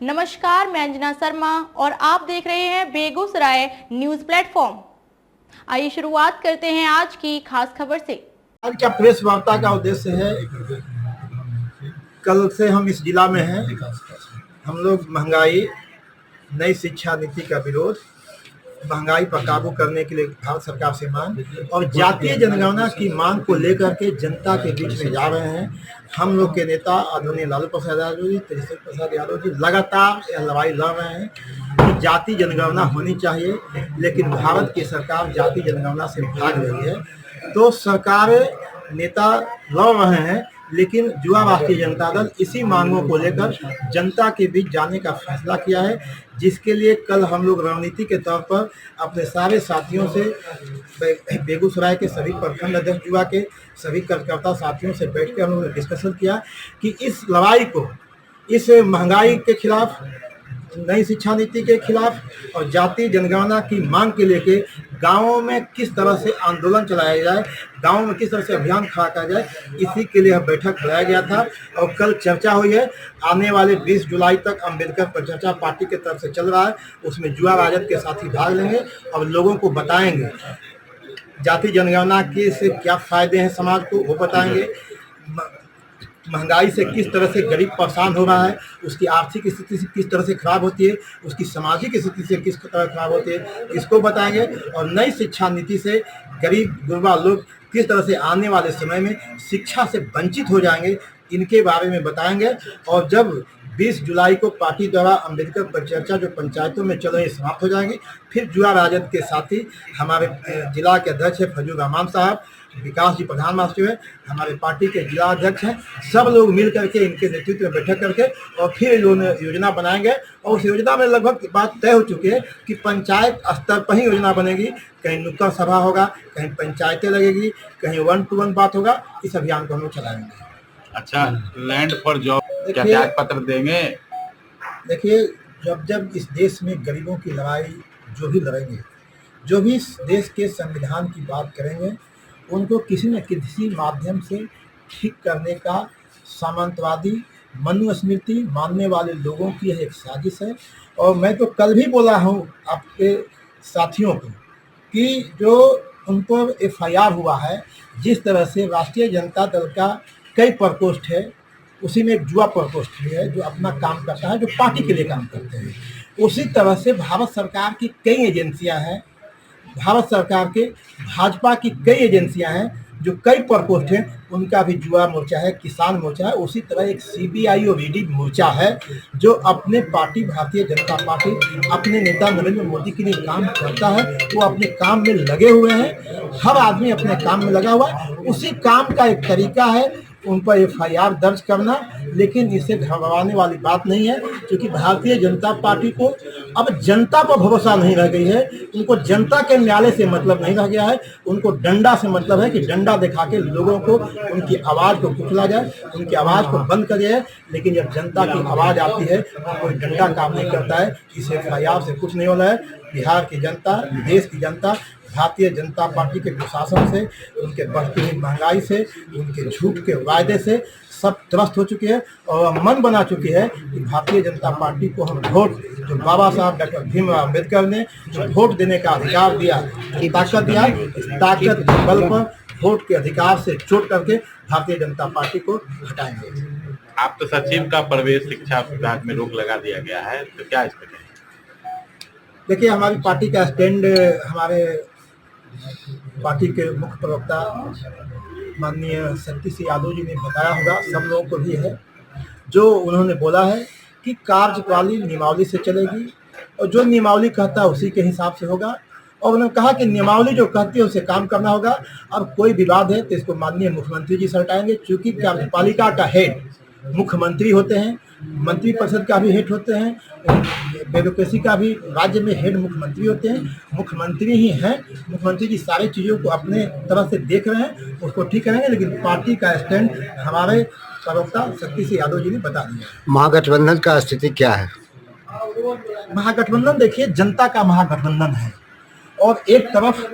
नमस्कार, मैं अंजना शर्मा और आप देख रहे हैं बेगूसराय न्यूज प्लेटफॉर्म। आइए शुरुआत करते हैं आज की खास खबर से। आज का प्रेस वार्ता का उद्देश्य है, कल से हम इस जिला में हैं। हम लोग महंगाई, नई शिक्षा नीति का विरोध, महंगाई पर काबू करने के लिए भारत सरकार से मांग और जातीय जनगणना की मांग को लेकर के जनता के बीच में जा रहे हैं। हम लोग के नेता आदरणीय लालू प्रसाद यादव जी, तेजस्वी प्रसाद यादव जी लगातार यह लड़ाई लड़ रहे हैं कि जाति जनगणना होनी चाहिए, लेकिन भारत की सरकार जाति जनगणना से भाग रही है। तो सरकार नेता लड़ रहे हैं, लेकिन युवा राष्ट्रीय जनता दल इसी मांगों को लेकर जनता के बीच जाने का फैसला किया है, जिसके लिए कल हम लोग रणनीति के तौर पर अपने सारे साथियों से, बेगूसराय के सभी प्रखंड अध्यक्ष युवा के सभी कार्यकर्ता साथियों से बैठकर हम लोगों ने डिस्कशन किया कि इस लड़ाई को, इस महंगाई के खिलाफ, नई शिक्षा नीति के खिलाफ और जाति जनगणना की मांग के लेके गांवों में किस तरह से आंदोलन चलाया जाए, गांवों में किस तरह से अभियान खड़ा किया जाए, इसी के लिए बैठक बुलाया गया था। और कल चर्चा हुई है। आने वाले 20 जुलाई तक अम्बेडकर पर चर्चा पार्टी की तरफ से चल रहा है, उसमें युवा राजद के साथी भाग लेंगे और लोगों को बताएंगे जाति जनगणना के से क्या फायदे हैं समाज को, वो बताएंगे। महंगाई से किस तरह से गरीब परेशान हो रहा है, उसकी आर्थिक स्थिति से किस तरह से खराब होती है, उसकी सामाजिक स्थिति से किस तरह खराब होती है, इसको बताएंगे। और नई शिक्षा नीति से गरीब गुरबा लोग किस तरह से आने वाले समय में शिक्षा से वंचित हो जाएंगे, इनके बारे में बताएंगे। और जब 20 जुलाई को पार्टी द्वारा अम्बेडकर पर चर्चा जो पंचायतों में चल रही समाप्त हो जाएंगे, फिर युवा राजद के साथी, हमारे जिला के अध्यक्ष है फजूल रहमान साहब, विकास जी प्रधान महासचिव है, हमारे पार्टी के जिला अध्यक्ष हैं, सब लोग मिल करके इनके नेतृत्व में बैठक करके और फिर लोग योजना बनाएंगे। और उस योजना में लगभग बात तय हो चुकी है कि पंचायत स्तर पर ही योजना बनेगी। कहीं नुक्कड़ सभा होगा, कहीं पंचायतें लगेगी, कहीं 1 to 1 बात होगा। इस अभियान को हम लोग चलाएंगे। अच्छा, लैंड फॉर जॉब क्या त्याग पत्र देंगे? देखिए, जब इस देश में गरीबों की लड़ाई जो भी लड़ेंगे, जो भी इस देश के संविधान की बात करेंगे, उनको किसी न किसी माध्यम से ठीक करने का सामंतवादी मनुस्मृति मानने वाले लोगों की यह एक साजिश है। और मैं तो कल भी बोला हूँ आपके साथियों को कि जो उन पर FIR हुआ है, जिस तरह से राष्ट्रीय जनता दल का कई प्रकोष्ठ है, उसी में एक युवा प्रकोष्ठ भी है जो अपना काम करता है, जो पार्टी के लिए काम करते हैं। उसी तरह से भारत सरकार की कई एजेंसियां हैं, भारत सरकार के भाजपा की कई एजेंसियां हैं जो कई प्रकोष्ठ हैं, उनका भी युवा मोर्चा है, किसान मोर्चा है। उसी तरह एक CBI और ED मोर्चा है जो अपने पार्टी भारतीय जनता पार्टी, अपने नेता नरेंद्र मोदी के लिए काम करता है। वो अपने काम में लगे हुए हैं, हर आदमी अपने काम में लगा हुआ है। उसी काम का एक तरीका है उन पर FIR दर्ज करना, लेकिन इससे घबराने वाली बात नहीं है, क्योंकि भारतीय जनता पार्टी को अब जनता पर भरोसा नहीं रह गई है। उनको जनता के न्याय से मतलब नहीं रह गया है, उनको डंडा से मतलब है कि डंडा दिखा के लोगों को, उनकी आवाज़ को कुचला जाए, उनकी आवाज़ को बंद कर जाए। लेकिन जब जनता की आवाज़ आती है तो कोई डंडा काम नहीं करता है। इस FIR से कुछ नहीं होना है। बिहार की जनता, देश की जनता भारतीय जनता पार्टी के प्रशासन से, उनके बढ़ती हुई महंगाई से, उनके झूठ के वायदे से सब त्रस्त हो चुकी है और मन बना चुकी है कि भारतीय जनता पार्टी को हम वोट, जो बाबा साहब डॉक्टर भीमराव अम्बेडकर ने जो वोट देने का अधिकार दिया, ताकत दिया, इस ताकत के बल पर वोट के अधिकार से चोट करके भारतीय जनता पार्टी को हटाएंगे। आप तो सचिव का प्रवेश शिक्षा विभाग में रोक लगा दिया गया है, तो क्या इस पर कहें? देखिए, हमारी पार्टी का स्टैंड, हमारे पार्टी के मुख्य प्रवक्ता माननीय शक्ति सिंह यादव जी ने बताया होगा, सब लोगों को भी है, जो उन्होंने बोला है कि कार्यप्रणाली नियमावली से चलेगी और जो नियमावली कहता है उसी के हिसाब से होगा। और उन्होंने कहा कि नियमावली जो कहती है उसे काम करना होगा। अब कोई विवाद है तो इसको माननीय मुख्यमंत्री जी से हटाएंगे, क्योंकि कार्यपालिका का हेड मुख्यमंत्री होते हैं, मंत्री परिषद का भी हेड होते हैं, ब्यूरोक्रेसी का भी राज्य में हेड मुख्यमंत्री होते हैं। मुख्यमंत्री ही हैं, मुख्यमंत्री जी सारी चीज़ों को अपने तरफ से देख रहे हैं, उसको ठीक करेंगे। लेकिन पार्टी का स्टैंड हमारे प्रवक्ता शक्ति सिंह यादव जी ने बता दिया। महागठबंधन का स्थिति क्या है? महागठबंधन देखिए, जनता का महागठबंधन है और एक तरफ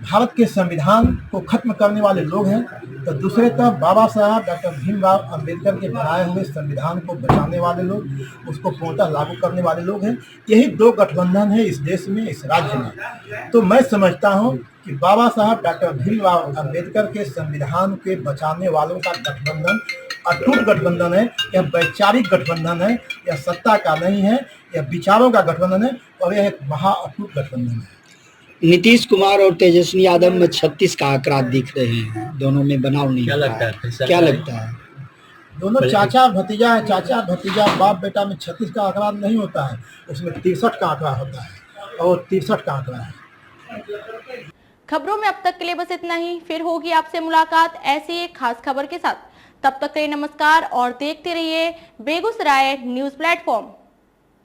भारत के संविधान को खत्म करने वाले लोग हैं, तो दूसरे तरफ बाबा साहब डॉक्टर भीमराव अंबेडकर के बनाए हुए संविधान को बचाने वाले लोग, उसको पूर्णतः लागू करने वाले लोग हैं। यही दो गठबंधन है इस देश में, इस राज्य में। तो मैं समझता हूँ कि बाबा साहब डॉक्टर भीमराव अंबेडकर के संविधान के बचाने वालों का गठबंधन अटूट गठबंधन है। यह वैचारिक गठबंधन है, यह सत्ता का नहीं है, यह विचारों का गठबंधन है और यह एक महाअटूट गठबंधन है। नीतीश कुमार और तेजस्वी यादव में 36 का आंकड़ा दिख रहे हैं, दोनों में बनाव नहीं क्या हुआ लगता है? क्या लगता है? दोनों चाचा भतीजा है, चाचा भतीजा बाप बेटा में 36 का आंकड़ा नहीं होता है, उसमें 63 का आंकड़ा होता है और 63 का आंकड़ा है। खबरों में अब तक के लिए बस इतना ही। फिर होगी आपसे मुलाकात ऐसी एक खास खबर के साथ। तब तक के लिए नमस्कार और देखते रहिए बेगूसराय न्यूज प्लेटफॉर्म।